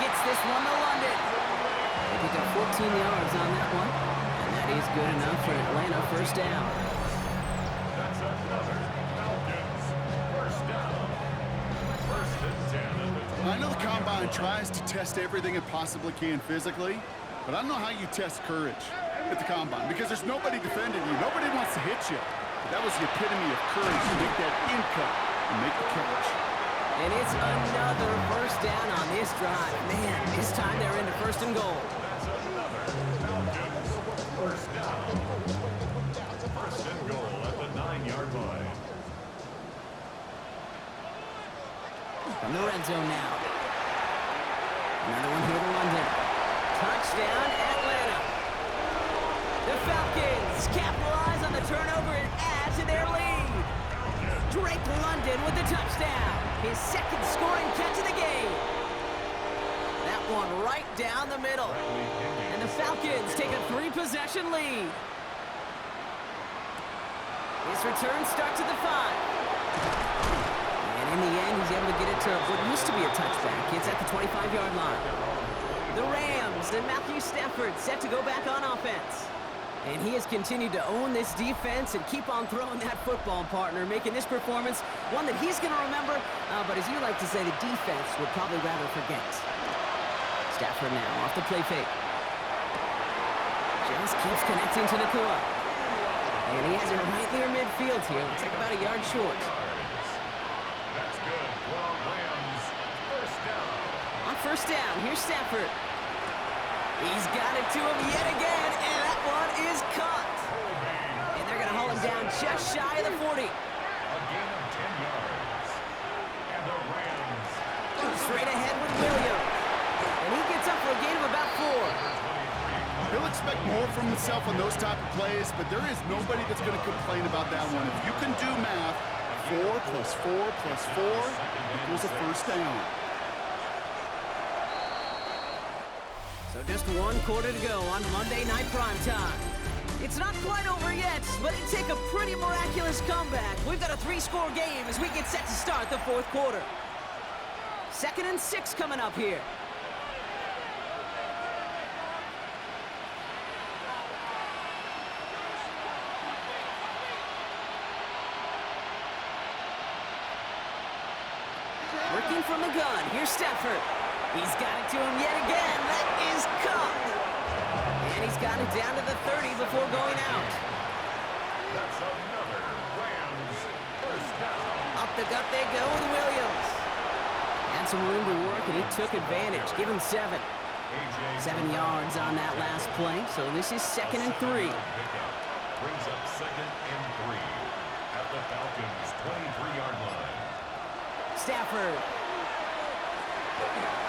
Gets this one to London. They pick up 14 yards on that one. And that is good enough for Atlanta first down. That's another Falcons first down. 1st and 10 at the I know the Combine tries to test everything it possibly can physically, but I don't know how you test courage at the Combine because there's nobody defending you. Nobody wants to hit you. That was the epitome of courage to make that in cut and make the catch. And it's another first down on this drive. Man, this time they're into first and goal. That's another Falcons first down. First and goal at the 9-yard line. From the red zone now. Another one here to London. Touchdown, Atlanta. The Falcons capitalize on the turnover and add to their lead. Drake London with the touchdown. His second scoring catch of the game. That one right down the middle. And the Falcons take a 3-possession lead. His return starts at the 5. And in the end, he's able to get it to what used to be a touchback. It's at the 25-yard line. The Rams and Matthew Stafford set to go back on offense. And he has continued to own this defense and keep on throwing that football, partner, making this performance one that he's going to remember, but as you like to say, the defense would probably rather forget. Stafford now off the play fake. Just keeps connecting to Nakua. And he has it right near midfield here. Looks like about a yard short. That's good for Rams. First down. On first down, here's Stafford. He's got it to him yet again, and that one is caught. And they're going to haul him down just shy of the 40. A gain of 10 yards. And the Rams. Straight ahead with Williams. And he gets up for a gain of about 4. He'll expect more from himself on those type of plays, but there is nobody that's going to complain about that one. If you can do math, 4 plus 4 plus 4 equals a first down. So just 1 quarter to go on Monday Night Primetime. It's not quite over yet, but it take a pretty miraculous comeback. We've got a 3-score game as we get set to start the 4th quarter. 2nd and 6 coming up here. Working from the gun, here's Stafford. He's got it to him yet again. That is caught. And he's got it down to the 30 before going out. That's another Rams first down. Up the gut they go with Williams. Had some room to work, and he took advantage. Give him 7. 7 yards on that last play, so this is 2nd and 3. Brings up 2nd and 3 at the Falcons' 23-yard line. Stafford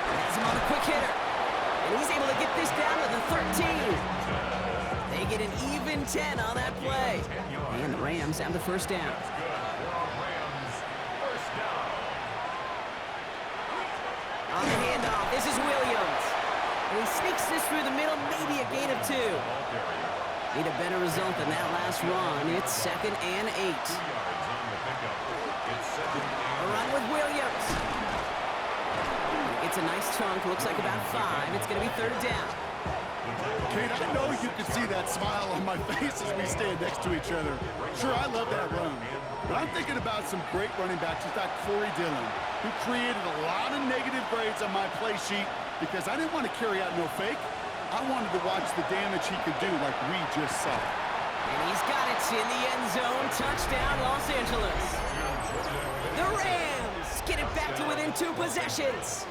has him on a quick hitter, and he's able to get this down to the 13. They get an even 10 on that play, and the Rams have the first down. On the handoff, this is Williams, and he sneaks this through the middle, maybe a gain of 2. Need a better result than that last run. It's 2nd and 8. A run with Williams. It's a nice chunk, looks like about 5. It's going to be 3rd down. Kate, I know you can see that smile on my face as we stand next to each other. Sure, I love that run. But I'm thinking about some great running backs just like Corey Dillon, who created a lot of negative grades on my play sheet because I didn't want to carry out no fake. I wanted to watch the damage he could do like we just saw. And he's got it in the end zone. Touchdown, Los Angeles. The Rams get it back to within 2 possessions.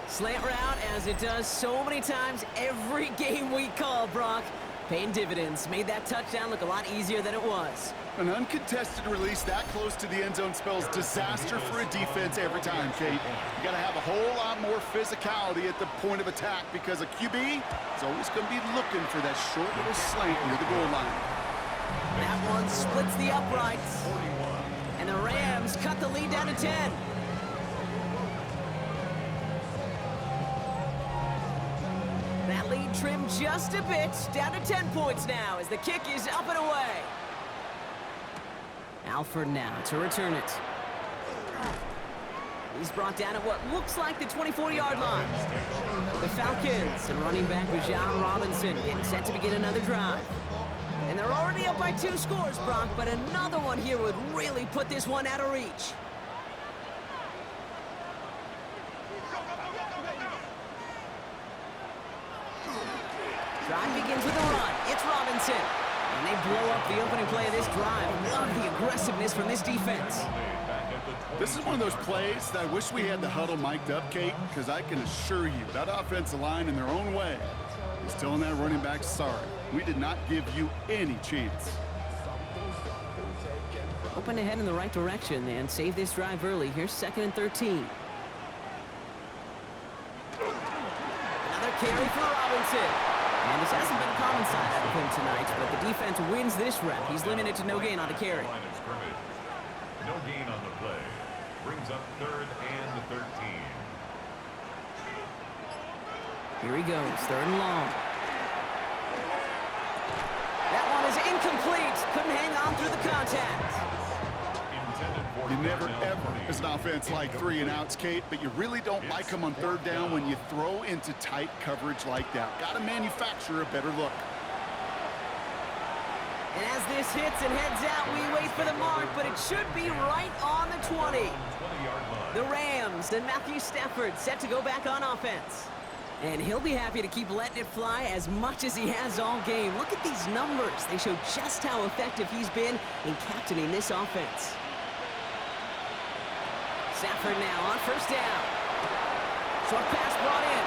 Slant route, as it does so many times every game we call, Brock. Paying dividends. Made that touchdown look a lot easier than it was. An uncontested release that close to the end zone spells disaster for a defense every time, Kate. You got to have a whole lot more physicality at the point of attack because a QB is always going to be looking for that short little slant near the goal line. That one splits the uprights. And the Rams cut the lead down to 10. That lead trimmed just a bit, down to 10 points now as the kick is up and away. Alford now to return it. He's brought down at what looks like the 24-yard line. The Falcons and running back Bijan Robinson getting set to begin another drive. And they're already up by 2 scores, Brock, but another one here would really put this one out of reach. Drive begins with a run. It's Robinson. And they blow up the opening play of this drive. Love the aggressiveness from this defense. This is one of those plays that I wish we had the huddle mic'd up, Kate, because I can assure you that offensive line in their own way is telling that running back, sorry, we did not give you any chance. Open to head in the right direction and save this drive early. Here's 2nd and 13. Another carry for Robinson. And this hasn't been a common side out of him tonight, but the defense wins this rep. He's limited to no gain on the carry. No gain on the play. Brings up 3rd and 13. Here he goes, 3rd and long. That one is incomplete. Couldn't hang on through the contact. You never, ever, as an offense, like 3 and outs, Kate, but you really don't like them on 3rd down when you throw into tight coverage like that. Got to manufacture a better look. And as this hits and heads out, we wait for the mark, but it should be right on the 20. The Rams and Matthew Stafford set to go back on offense. And he'll be happy to keep letting it fly as much as he has all game. Look at these numbers. They show just how effective he's been in captaining this offense. Stafford now on 1st down. Short pass brought in.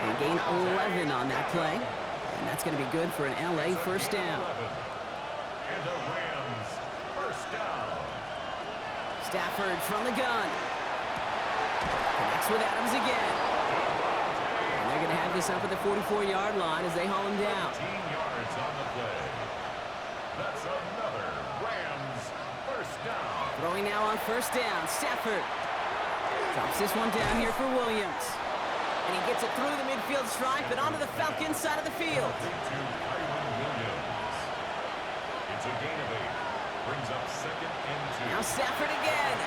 And gain 11 on that play. And that's going to be good for an LA 1st down. And the Rams 1st down. Stafford from the gun. Connects with Adams again. And they're going to have this up at the 44-yard line as they haul him down. 15 yards on the play. That's another Rams 1st down. Throwing now on 1st down. Stafford drops this one down here for Williams. And he gets it through the midfield stripe and onto the Falcons side of the field. It's a gain of 8. Brings up 2nd and 2. Now Stafford again.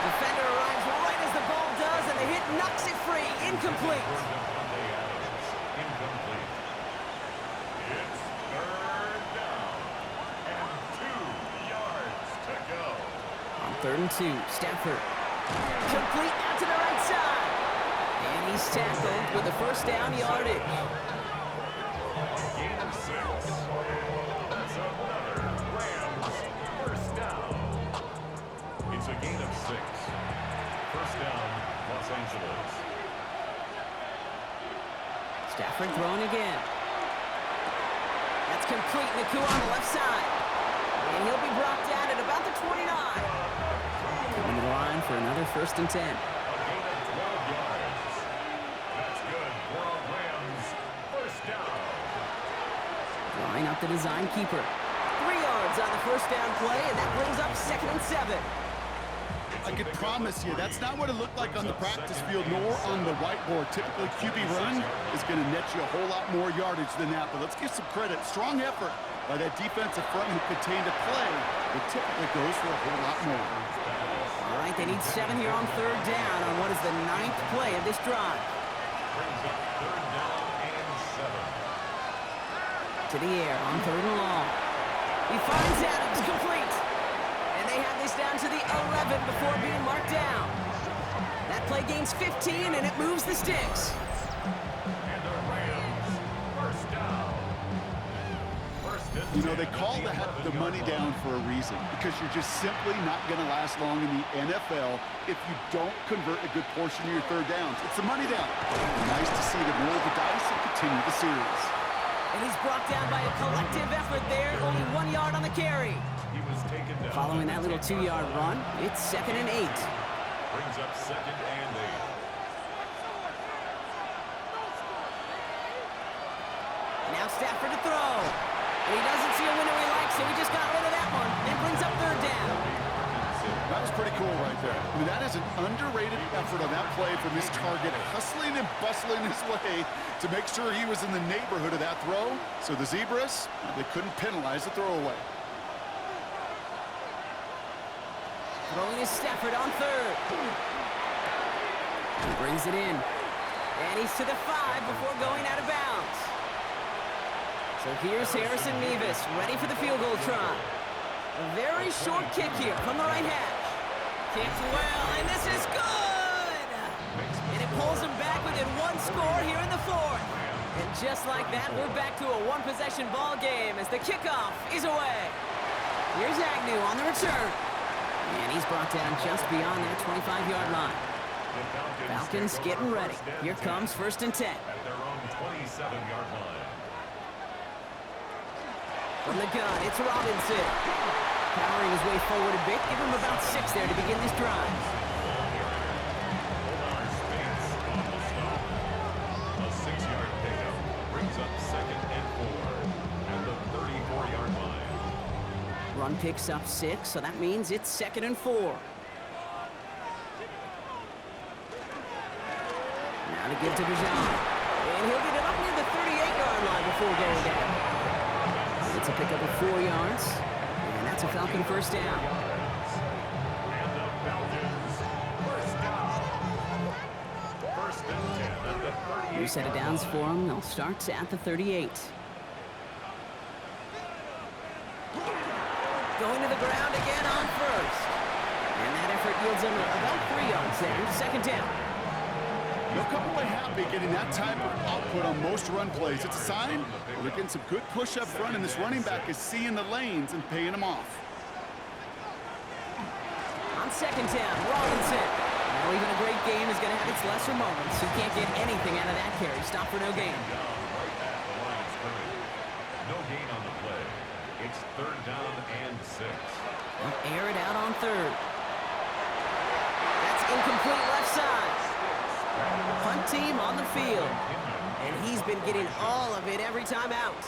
Defender arrives right as the ball does, and the hit knocks it free. Incomplete. Incomplete. It's 3rd down. And 2 yards to go. On 3rd and 2, Stafford. Complete out to the right side. And he's tackled with the 1st down yardage. Gain of 6. That's another Rams 1st down. It's a gain of 6. 1st down, Los Angeles. Stafford throwing again. That's complete. Naku on the left side. And he'll be brought down at about the 29. Coming to the line for another 1st and 10. A gain of 12 yards. That's good for a Rams 1st down. Line up the design keeper. 3 yards on the 1st down play, and that brings up 2nd and 7. I could promise you that's not what it looked like on the practice field nor on the whiteboard. Typically, QB run is going to net you a whole lot more yardage than that. But let's give some credit. Strong effort by that defensive front who contained a play that typically goes for a whole lot more. All right, they need 7 here on 3rd down on what is the 9th play of this drive. Brings up 3rd down and 7. To the air on 3rd and long. He finds Adams, complete. And they have this down to the 11 before being marked down. That play gains 15, and it moves the sticks. And the Rams 1st down. You know, they call the money down for a reason, because you're just simply not going to last long in the NFL if you don't convert a good portion of your 3rd downs. It's the money down. Nice to see them roll the dice and continue the series. And he's brought down by a collective effort there, only 1 yard on the carry. He was taken down. Following that little 2-yard run, it's 2nd and 8. Brings up 2nd and 8. Now Stafford to throw. And he doesn't see a window he likes, so he just got rid of that one. And brings up 3rd down. That was pretty cool right there. I mean, that is an underrated effort on that play from his target, hustling and bustling his way to make sure he was in the neighborhood of that throw. So the Zebras, they couldn't penalize the throwaway. Throwing is Stafford on 3rd. He brings it in. And he's to the 5 before going out of bounds. So here's Harrison Mevis, ready for the field goal try. A very short kick here from the right hash. Kicked well, and this is good! And it pulls him back within 1 score here in the 4th. And just like that, we're back to a one-possession ball game as the kickoff is away. Here's Agnew on the return. And he's brought down just beyond that 25-yard line. Falcons getting ready. Here comes 1st and 10. At their own 27-yard line. From the gun, it's Robinson. Powering his way forward a bit. Give him about 6 there to begin this drive. A 6-yard pickup brings up 2nd and 4 at the 34-yard line. Run picks up 6, so that means it's 2nd and 4. Now to give to Bijan. And he'll get it up near the 38-yard line before going down. It's a pickup of 4 yards. And that's a Falcon first down. And the Falcons first down. 1st and 10 at the 38. New set of downs for them. They'll start at the 38. Going to the ground again on 1st. And that effort yields them about 3 yards there. 2nd down. They'll come away happy getting that type of output on most run plays. It's a sign they're getting some good push up front, and this running back is seeing the lanes and paying them off. On 2nd down, Robinson. Now even a great game is going to have its lesser moments. You can't get anything out of that carry. Stop for no gain. Right at the line of scrimmage. No gain on the play. It's 3rd down and 6. They'll air it out on 3rd. That's incomplete left side. Punt team on the field. And he's been getting all of it every time out.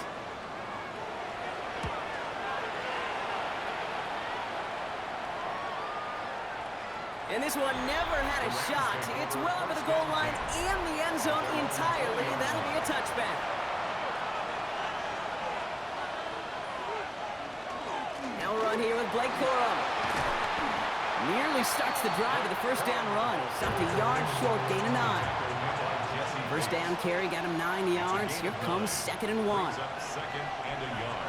And this one never had a shot. It's well over the goal line and the end zone entirely. That'll be a touchback. Now we're on here with Blake Corum. Nearly starts the drive with a first down run. Stopped a yard short, gain of 9. First down carry got him 9 yards. Here comes 2nd and 1. 2nd and a yard.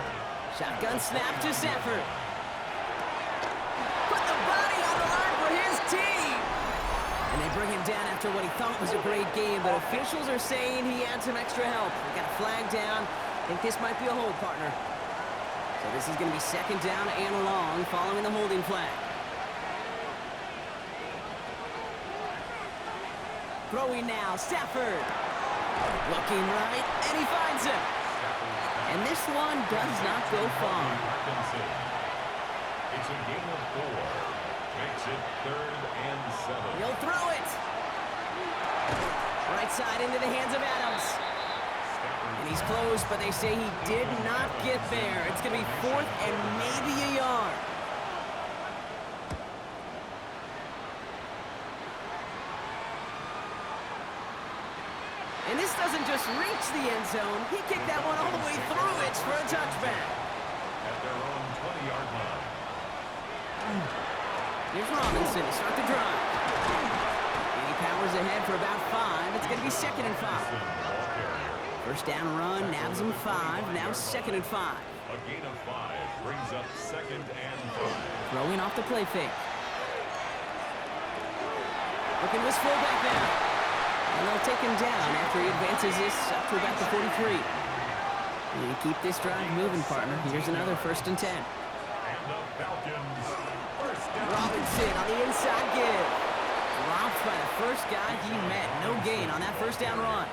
Shotgun snap to Sanford. Put the body on the line for his team. And they bring him down after what he thought was a great game, but officials are saying he had some extra help. They got a flag down. I think this might be a hold, partner. So this is going to be 2nd down and long following the holding flag. Throwing now, Stafford. Looking right, and he finds him. And this one does not go far. It's a gain of 4. Makes it 3rd and 7. He'll throw it. Right side into the hands of Adams. And he's close, but they say he did not get there. It's going to be 4th and maybe a yard. And this doesn't just reach the end zone. He kicked that one all the way through it for a touchback. At their own 20-yard line. Here's Robinson to start the drive. And he powers ahead for about 5. It's going to be 2nd and 5. First down run, nabs him 5. Now 2nd and 5. A gain of 5 brings up 2nd and 5. Throwing off the play fake. Looking this fullback now. And they'll take him down after he advances this up to about the 43. And you keep this drive moving, partner. Here's another 1st and 10. And the Falcons first down. Robinson on the inside give. Dropped by the first guy he met. No gain on that first down run.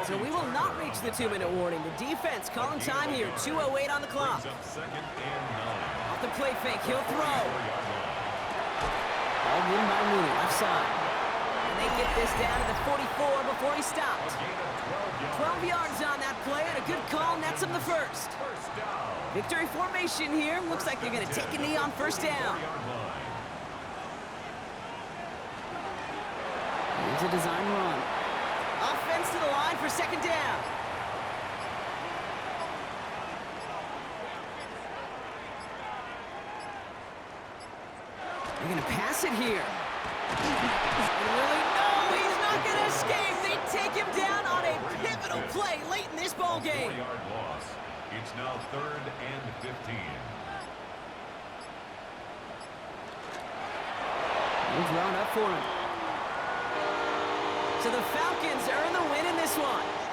So we will not reach the 2-minute warning. The defense calling time here. 2:08 on the clock. Brings up 2nd and 9. Off the play fake, he'll throw. Ball given by Mooney, left side. And they get this down to the 44 before he stopped. 12 yards on that play, and a good call nets him the first. Victory formation here. Looks like they're going to take a knee on 1st down. Here's a design run. Offense to the line for 2nd down. They're going to pass it here. And really, no, he's not going to escape. They take him down on a pivotal play late in this ball game. 4-yard loss. It's now 3rd and 15. He's drawn up for him. So the Falcons earn the win in this one.